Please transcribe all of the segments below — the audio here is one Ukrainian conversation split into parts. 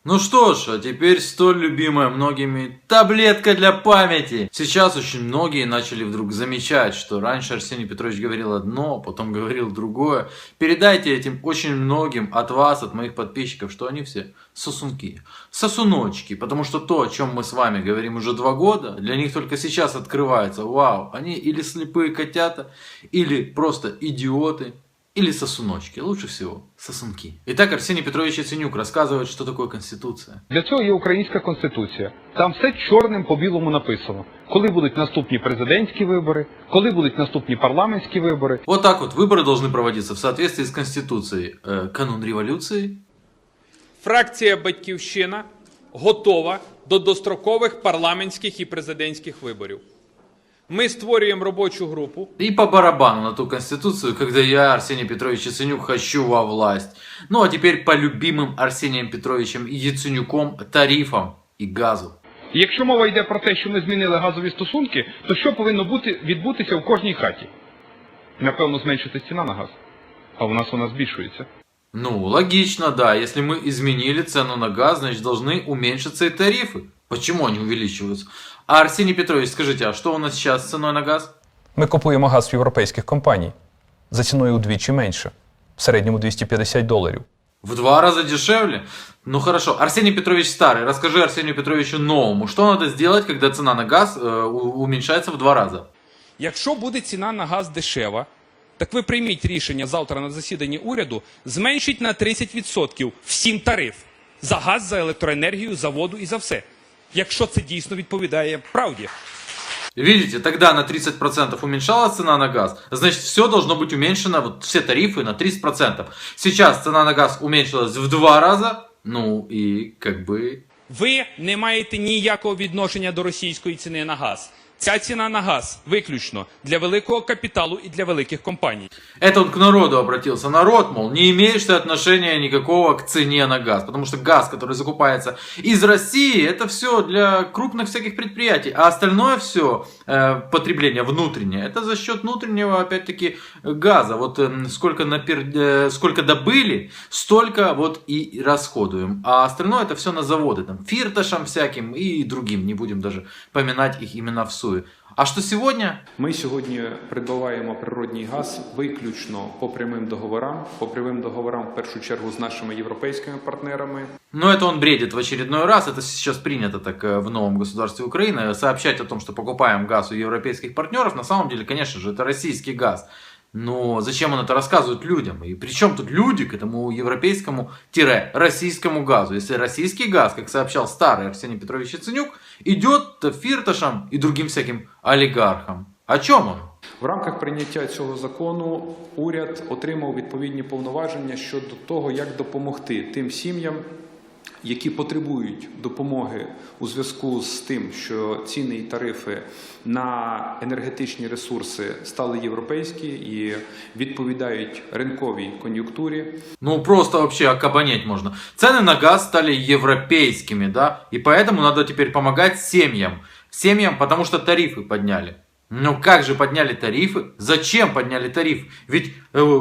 Ну что ж, а теперь столь любимая многими таблетка для памяти. Сейчас очень многие начали вдруг замечать, что раньше Арсений Петрович говорил одно, потом говорил другое. Передайте этим очень многим от вас, от моих подписчиков, что они все сосунки, сосуночки. Потому что то, о чем мы с вами говорим уже 2 года, для них только сейчас открывается. Вау, они или слепые котята, или просто идиоты. Или сосуночки. Лучше всего сосунки. Итак, Арсений Петрович Яценюк рассказывает, что такое Конституция. Для цього є українська Конституція. Там все чорним по білому написано. Коли будуть наступні президентські вибори, коли будуть наступні парламентські вибори. Вот так вот выборы должны проводиться в соответствии с Конституцией. Канун революции. Фракція «Батьківщина» готова до дострокових парламентських і президентських виборів. Ми створюємо робочу групу. И по барабану на ту Конституцию, когда я, Арсений Петрович Яценюк, хочу во власть. Ну а теперь по любимым Арсением Петровичем Яценюком тарифам и газу. І якщо мова йде про те, що ми змінили газові стосунки, то що повинно відбутися в кожній хаті? Напевно, зменшити ціна на газ. А у нас вона збільшується. Ну, логично, да. Если мы изменили цену на газ, значит должны уменьшиться и тарифы. Почему они увеличиваются? А Арсений Петрович, скажите, а что у нас сейчас с ценой на газ? Ми купуємо газ в європейських компаній за ціною удвічі менше, в середньому $250. В 2 раза дешевле? Ну хорошо. Арсений Петрович старый, расскажи Арсению Петровичу новому, что надо сделать, когда цена на газ уменьшается в 2 раза? Якщо буде ціна на газ дешева, так ви прийміть рішення завтра на засіданні уряду, зменшить на 30% всім тариф. За газ, за електроенергію, за воду і за все. Якщо це дійсно відповідає правді. Видите, тогда на 30% уменьшалась цена на газ, значит все должно быть уменьшено, вот все тарифы на 30%. Сейчас цена на газ уменьшилась в 2 раза, ну и как бы... Ви не маєте ніякого відношення до російської ціни на газ. Ця ціна на газ виключно для великого капіталу і для великих компаній. Это он к народу обратился. Народ, мол, не имеешь ты отношения никакого к цене на газ. Потому что газ, который закупается из России, это все для крупных всяких предприятий. А остальное все, потребление внутреннее, это за счет внутреннего, опять-таки, газа. Вот сколько добыли, столько вот и расходуем. А остальное это все на заводы. Там, фирташам всяким и другим. Не будем даже поминать их именно в суе. А що сьогодні? Ми сьогодні придбаваємо природній газ виключно по прямим договорам в першу чергу з нашими європейськими партнерами. Но это он бредит в очередной раз, это сейчас принято так в новом государстве Украины, сообщать о том, что покупаем газ у европейских партнеров, на самом деле, конечно же, это российский газ. Но зачем он это рассказывает людям? И при чем тут люди к этому европейскому-российскому газу? Если российский газ, как сообщал старый Арсений Петрович Яценюк, идет фирташам и другим всяким олигархам. О чем он? В рамках прийняття цього закону уряд отримав відповідні повноваження щодо того, як допомогти тим сім'ям, які потребують допомоги у зв'язку з тим, що ціни і тарифи на енергетичні ресурси стали європейські і відповідають ринковій кон'юнктурі. Ну, просто вообще окабанеть можно. Цены на газ стали европейскими, да? И поэтому надо теперь помогать семьям. Семьям, потому что тарифы подняли. Ну как же подняли тарифы? Зачем подняли тариф? Ведь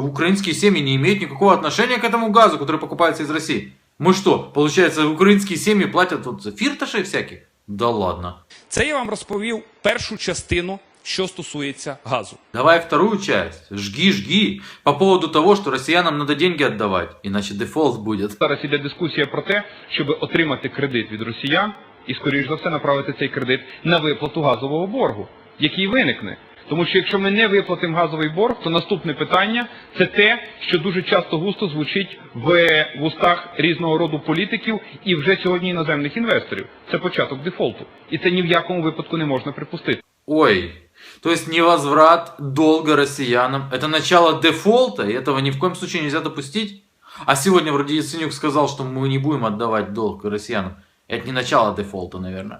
украинские семьи не имеют никакого отношения к этому газу, который покупается из России. Мы что, получается, украинские семьи платят вот за фирташей всяких? Да ладно. Це я вам розповів першу частину, що стосується газу. Давай вторую часть. Жги. По поводу того, что россиянам надо деньги отдавать, иначе дефолт будет. Зараз іде дискусія про те, щоб отримати кредит від росіян і, скоріш за все, направити цей кредит на виплату газового боргу, який виникне. Тому що якщо ми не виплатимо газовий борг, то наступне питання – це те, що дуже часто густо звучить в вустах різного роду політиків і вже сьогодні іноземних інвесторів. Це початок дефолту. І це ні в якому випадку не можна припустити. Ой, то есть невозврат долга россиянам – это начало дефолта, и этого ни в коем случае нельзя допустить? А сегодня вроде Яценюк сказал, что мы не будем отдавать долг россиянам. Это не начало дефолта, наверное.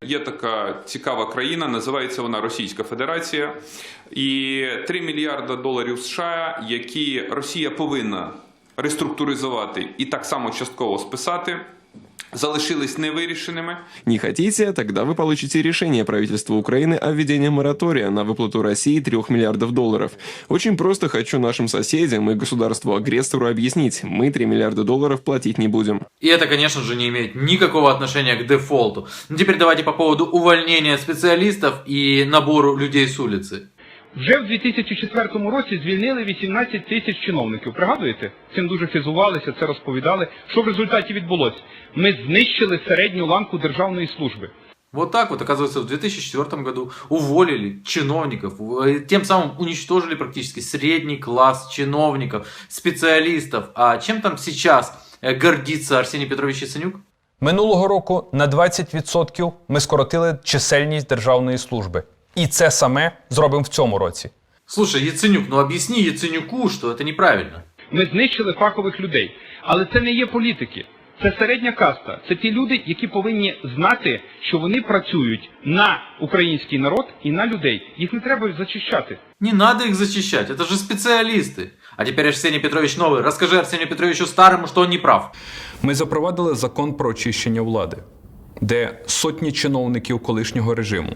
Є така цікава країна, називається вона Російська Федерація. І 3 мільярда доларів США, які Росія повинна реструктуризувати і так само частково списати, залишились невирішеними. Не хотите? Тогда вы получите решение правительства Украины о введении моратория на выплату России 3 миллиардов долларов. Очень просто хочу нашим соседям и государству-агрессору объяснить, мы 3 миллиарда долларов платить не будем. И это, конечно же, не имеет никакого отношения к дефолту. Ну, теперь давайте по поводу увольнения специалистов и набору людей с улицы. Вже в 2004 році звільнили 18 тисяч чиновників. Пригадуєте? Цим дуже хизувалися, це розповідали. Що в результаті відбулося? Ми знищили середню ланку державної служби. Вот так вот, оказывается, в 2004 году уволили чиновников, тем самым уничтожили практически средний класс чиновников, специалистов. А чем там сейчас гордится Арсений Петрович Яценюк? Минулого року на 20% ми скоротили чисельність державної служби. І це саме зробимо в цьому році. Слушай, Яценюк, ну объясни Яценюку, что это неправильно. Ми знищили фахових людей. Але це не є політики. Це середня каста. Це ті люди, які повинні знати, що вони працюють на український народ і на людей. Їх не треба зачищати. Не надо их зачищать, это же специалисты. А теперь Арсений Петрович Новый, расскажи Арсению Петровичу Старому, что он не прав. Ми запровадили закон про очищення влади, де сотні чиновників колишнього режиму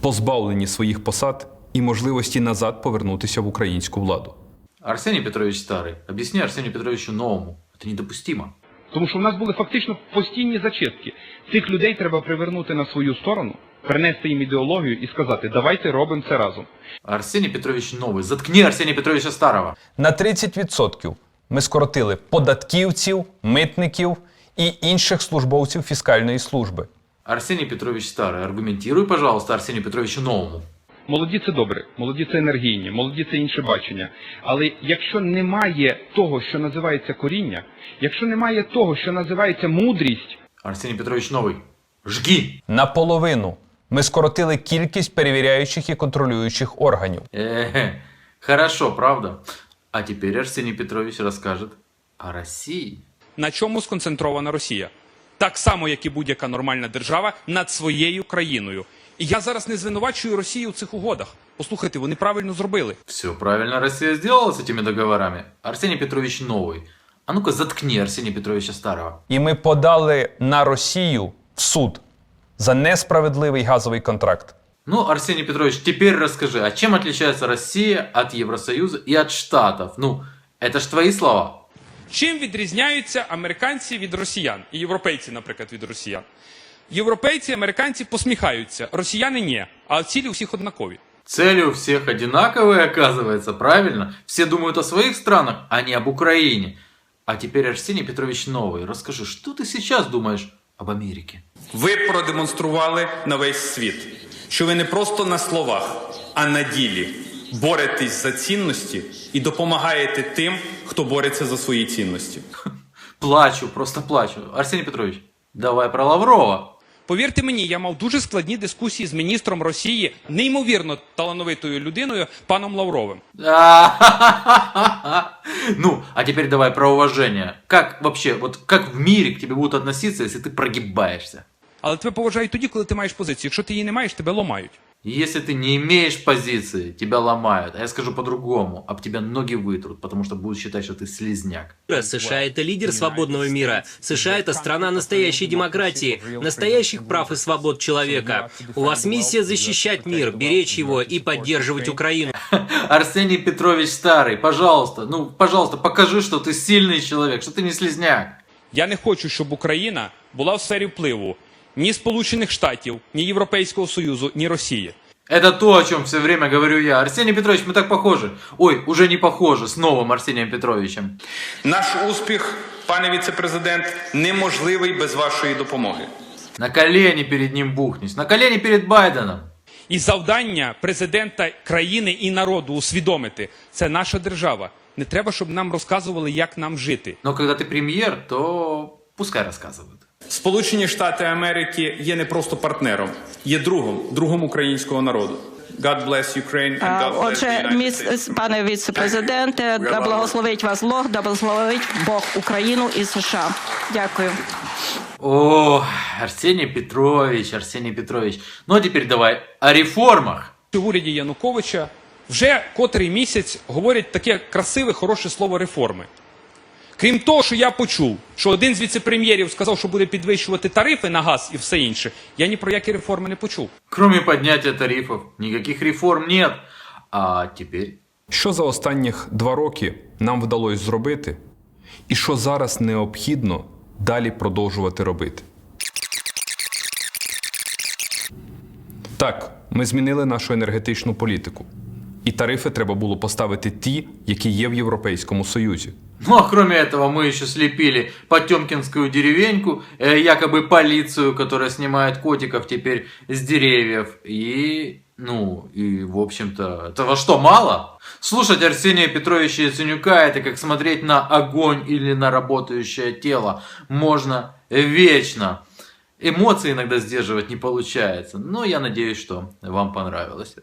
позбавлені своїх посад і можливості назад повернутися в українську владу. Арсений Петрович Старый, объясни Арсению Петровичу Новому. Это недопустимо. Тому що в нас були фактично постійні зачистки. Цих людей треба привернути на свою сторону, принести їм ідеологію і сказати, давайте робимо це разом. Арсений Петрович Новый, заткни Арсения Петровича Старого. На 30% ми скоротили податківців, митників і інших службовців фіскальної служби. Арсений Петрович Старый, аргументируй, пожалуйста, Арсению Петровичу Новому. Молоді це добре, молоді це енергійні, молоді це інше бачення. Але якщо немає того, що називається коріння, якщо немає того, що називається мудрість, Арсений Петрович Новый, жги! Наполовину ми скоротили кількість перевіряючих і контролюючих органів. Хорошо, правда? А теперь Арсений Петрович расскажет о России. На чому сконцентрована Росія? Так само, як і будь-яка нормальна держава над своєю країною. І я зараз не звинувачую Росію у цих угодах. Послухайте, вони правильно зробили. Все правильно Россия сделала с этими договорами. Арсений Петрович Новый. А ну-ка заткни Арсения Петровича Старого. І ми подали на Росію в суд за несправедливий газовий контракт. Ну, Арсений Петрович, теперь расскажи, а чем отличается Россия от Евросоюза и от Штатов? Ну, это ж твои слова. Чим відрізняються американці від росіян? І європейці, наприклад, від росіян? Європейці, американці посміхаються, росіяни ні, а цілі у всіх однакові. Цели у всех одинаковые, оказывается, правильно? Все думают о своих странах, а не об Украине. А теперь, Арсений Петрович Новый, расскажи, что ты сейчас думаешь об Америке? Ви продемонстрували на весь світ, що ви не просто на словах, а на ділі боретесь за цінності і допомагаєте тим, хто бореться за свої цінності. Плачу, просто плачу. Арсений Петрович, давай про Лаврова. Повірте мені, я мав дуже складні дискусії з міністром Росії, неймовірно талановитою людиною, паном Лавровим. Ну, а теперь давай про уважение. Как вообще, вот как в мире к тебе будут относиться, если ты прогибаешься? Але тебе поважають тоді, коли ти маєш позицію. Якщо ти її не маєш, тебе ламають. Если ты не имеешь позиции, тебя ломают. А я скажу по-другому, об тебя ноги вытрут, потому что будут считать, что ты слизняк. США – это лидер свободного мира. США – это страна настоящей демократии, настоящих прав и свобод человека. У вас миссия защищать мир, беречь его и поддерживать Украину. Арсений Петрович Старый, пожалуйста, пожалуйста, покажи, что ты сильный человек, что ты не слизняк. Я не хочу, щоб Україна була в сфері впливу ні Сполучених Штатів, ні Європейського Союзу, ні Росії. Это то, о чем все время говорю я. Арсений Петрович, мы так похожи. Ой, уже не похожи, с новым Арсением Петровичем. Наш успіх, пане віце-президент, неможливий без вашої допомоги. На колени перед ним бухнись, на колени перед Байденом. І завдання президента країни і народу усвідомити – це наша держава. Не треба, щоб нам розказували, як нам жити. Но когда ты премьер, то пускай рассказывают. Сполучені Штати Америки є не просто партнером, є другом українського народу. God bless Ukraine and God bless the Отже, United States. пане віце-президенте, да благословить вас Бог, да благословить Бог Україну і США. Дякую. О, Арсений Петрович. Ну а теперь давай о реформах. В уряді Януковича вже котрий місяць говорять таке красиве, хороше слово «реформи». Крім того, що я почув, що один з віце-прем'єрів сказав, що буде підвищувати тарифи на газ і все інше, я ні про які реформи не почув. Кроме поднятия тарифов, никаких реформ нет. А теперь? Що за останніх 2 роки нам вдалося зробити, і що зараз необхідно далі продовжувати робити? Так, ми змінили нашу енергетичну політику. І тарифи треба було поставити ті, які є в Європейському Союзі. Ну а кроме этого мы еще слепили потемкинскую деревеньку, якобы полицию, которая снимает котиков теперь с деревьев. И, в общем-то, этого что, мало? Слушать Арсения Петровича Яценюка — это как смотреть на огонь или на работающее тело. Можно вечно. Эмоции иногда сдерживать не получается. Но я надеюсь, что вам понравилось.